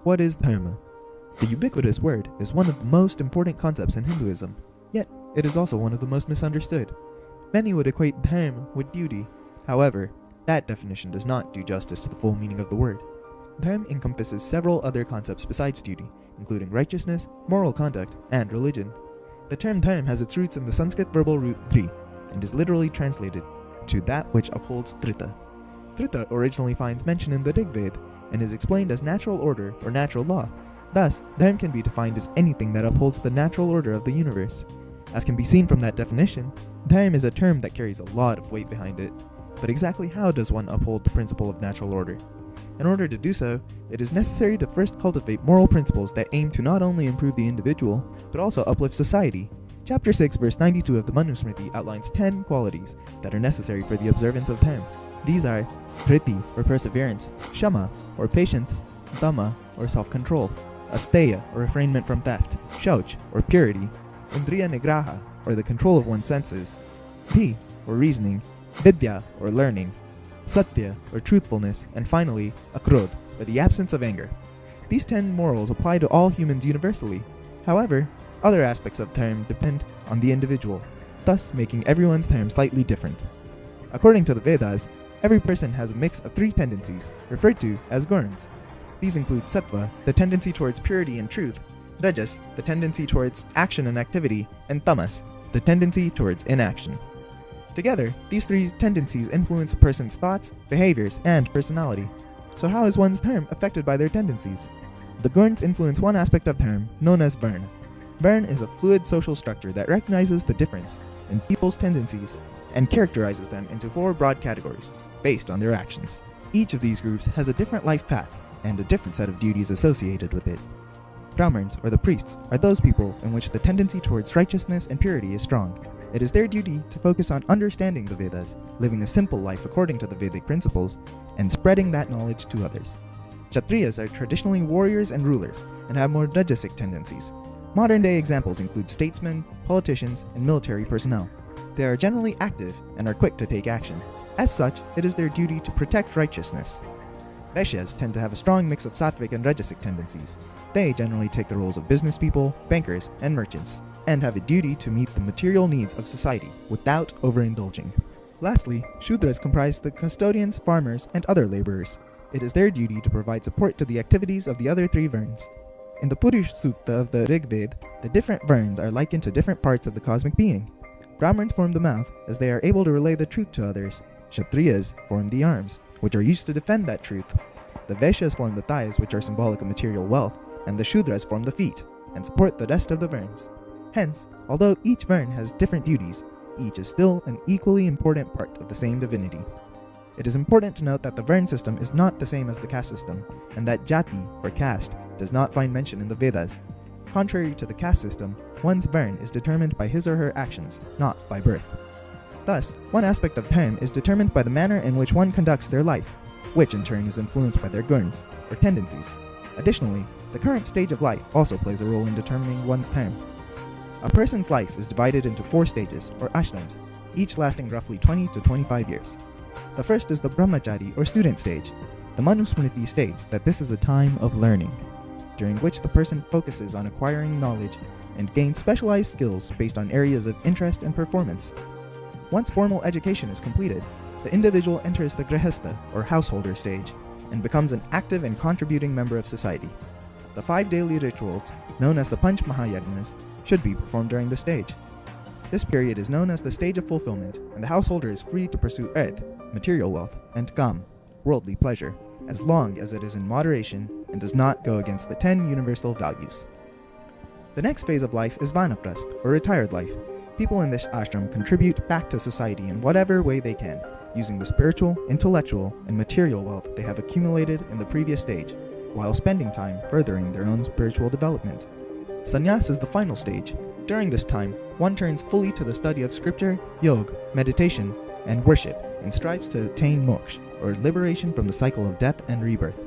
What is Dharma? The ubiquitous word is one of the most important concepts in Hinduism, yet it is also one of the most misunderstood. Many would equate Dharma with duty. However, that definition does not do justice to the full meaning of the word. Dharma encompasses several other concepts besides duty, including righteousness, moral conduct, and religion. The term dharma has its roots in the Sanskrit verbal root dhri, and is literally translated to that which upholds Trita. Trita originally finds mention in the Rig Veda, and is explained as natural order or natural law. Thus, dharma can be defined as anything that upholds the natural order of the universe. As can be seen from that definition, dharma is a term that carries a lot of weight behind it. But exactly how does one uphold the principle of natural order? In order to do so, it is necessary to first cultivate moral principles that aim to not only improve the individual, but also uplift society. Chapter 6 verse 92 of the Manusmriti outlines 10 qualities that are necessary for the observance of dharma. These are priti, or perseverance, shama, or patience, dhamma, or self-control, asteya, or refrainment from theft, shauch, or purity, indriya nigraha, or the control of one's senses, dhi, or reasoning, vidya, or learning, satya, or truthfulness, and finally, akrodh, or the absence of anger. These 10 morals apply to all humans universally. However, other aspects of dharma depend on the individual, thus making everyone's dharma slightly different. According to the Vedas, every person has a mix of 3 tendencies, referred to as gurns. These include sattva, the tendency towards purity and truth, rajas, the tendency towards action and activity, and tamas, the tendency towards inaction. Together, these 3 tendencies influence a person's thoughts, behaviors, and personality. So how is one's dharma affected by their tendencies? The gurns influence one aspect of dharma, known as varna. Varna is a fluid social structure that recognizes the difference in people's tendencies and characterizes them into 4 broad categories, based on their actions. Each of these groups has a different life path, and a different set of duties associated with it. Brahmins, or the priests, are those people in which the tendency towards righteousness and purity is strong. It is their duty to focus on understanding the Vedas, living a simple life according to the Vedic principles, and spreading that knowledge to others. Kshatriyas are traditionally warriors and rulers, and have more rajasic tendencies. Modern-day examples include statesmen, politicians, and military personnel. They are generally active and are quick to take action. As such, it is their duty to protect righteousness. Vaishyas tend to have a strong mix of sattvic and rajasic tendencies. They generally take the roles of business people, bankers, and merchants, and have a duty to meet the material needs of society without overindulging. Lastly, Shudras comprise the custodians, farmers, and other laborers. It is their duty to provide support to the activities of the other 3 varnas. In the Purush Sukta of the Rig Veda, the different varnas are likened to different parts of the cosmic being. Brahmins form the mouth, as they are able to relay the truth to others. Kshatriyas form the arms, which are used to defend that truth. The Vaishyas form the thighs, which are symbolic of material wealth, and the Shudras form the feet, and support the rest of the varnas. Hence, although each varna has different duties, each is still an equally important part of the same divinity. It is important to note that the varna system is not the same as the caste system, and that jati, or caste, does not find mention in the Vedas. Contrary to the caste system, one's varna is determined by his or her actions, not by birth. Thus, one aspect of dharma is determined by the manner in which one conducts their life, which in turn is influenced by their gurns, or tendencies. Additionally, the current stage of life also plays a role in determining one's dharma. A person's life is divided into 4 stages, or ashrams, each lasting roughly 20 to 25 years. The first is the brahmachari, or student stage. The Manusmriti states that this is a time of learning, during which the person focuses on acquiring knowledge and gains specialized skills based on areas of interest and performance. Once formal education is completed, the individual enters the grihastha, or householder stage, and becomes an active and contributing member of society. The 5 daily rituals, known as the Panch Mahayagnas, should be performed during this stage. This period is known as the stage of fulfillment, and the householder is free to pursue earth, material wealth, and kam, worldly pleasure, as long as it is in moderation and does not go against the 10 universal values. The next phase of life is vanaprasth, or retired life. People in this ashram contribute back to society in whatever way they can, using the spiritual, intellectual, and material wealth they have accumulated in the previous stage, while spending time furthering their own spiritual development. Sannyas is the final stage. During this time, one turns fully to the study of scripture, yoga, meditation, and worship, and strives to attain moksha, or liberation from the cycle of death and rebirth.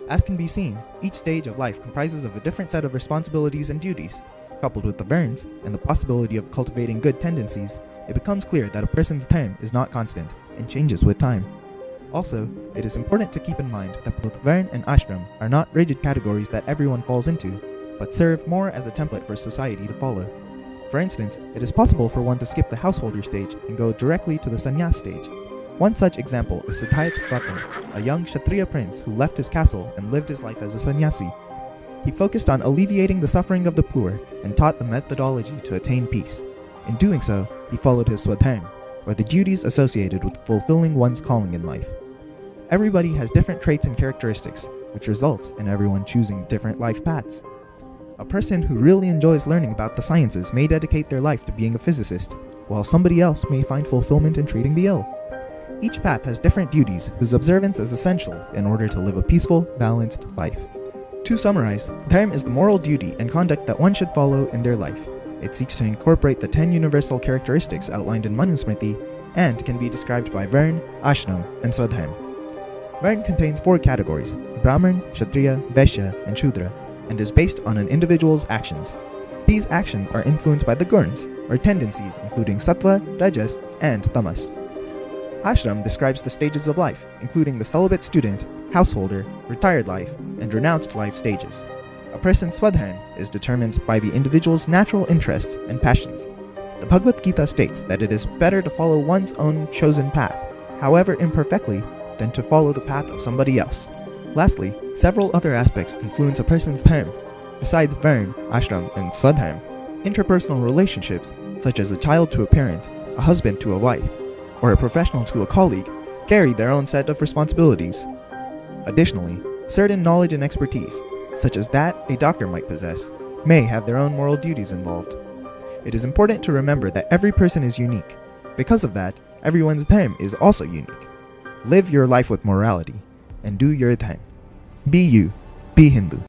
As can be seen, each stage of life comprises of a different set of responsibilities and duties. Coupled with the varnas and the possibility of cultivating good tendencies, it becomes clear that a person's dharma is not constant and changes with time. Also, it is important to keep in mind that both Varn and Ashram are not rigid categories that everyone falls into, but serve more as a template for society to follow. For instance, it is possible for one to skip the householder stage and go directly to the sannyas stage. One such example is Siddhartha Gautama, a young Kshatriya prince who left his castle and lived his life as a sannyasi. He focused on alleviating the suffering of the poor and taught the methodology to attain peace. In doing so, he followed his swadharma, or the duties associated with fulfilling one's calling in life. Everybody has different traits and characteristics, which results in everyone choosing different life paths. A person who really enjoys learning about the sciences may dedicate their life to being a physicist, while somebody else may find fulfillment in treating the ill. Each path has different duties whose observance is essential in order to live a peaceful, balanced life. To summarize, dharma is the moral duty and conduct that one should follow in their life. It seeks to incorporate the 10 universal characteristics outlined in Manusmriti and can be described by Varn, Ashram, and Swadharma. Varn contains 4 categories: Brahman, Kshatriya, Vaishya, and Shudra, and is based on an individual's actions. These actions are influenced by the gurns, or tendencies including sattva, rajas, and tamas. Ashram describes the stages of life, including the celibate student, householder, retired life, and renounced life stages. A person's swadharma is determined by the individual's natural interests and passions. The Bhagavad Gita states that it is better to follow one's own chosen path, however imperfectly, than to follow the path of somebody else. Lastly, several other aspects influence a person's dharma. Besides Varn, Ashram, and Swadharma, interpersonal relationships, such as a child to a parent, a husband to a wife, or a professional to a colleague, carry their own set of responsibilities. Additionally, certain knowledge and expertise, such as that a doctor might possess, may have their own moral duties involved. It is important to remember that every person is unique. Because of that, everyone's dharma is also unique. Live your life with morality, and do your dharma. Be you, be Hindu.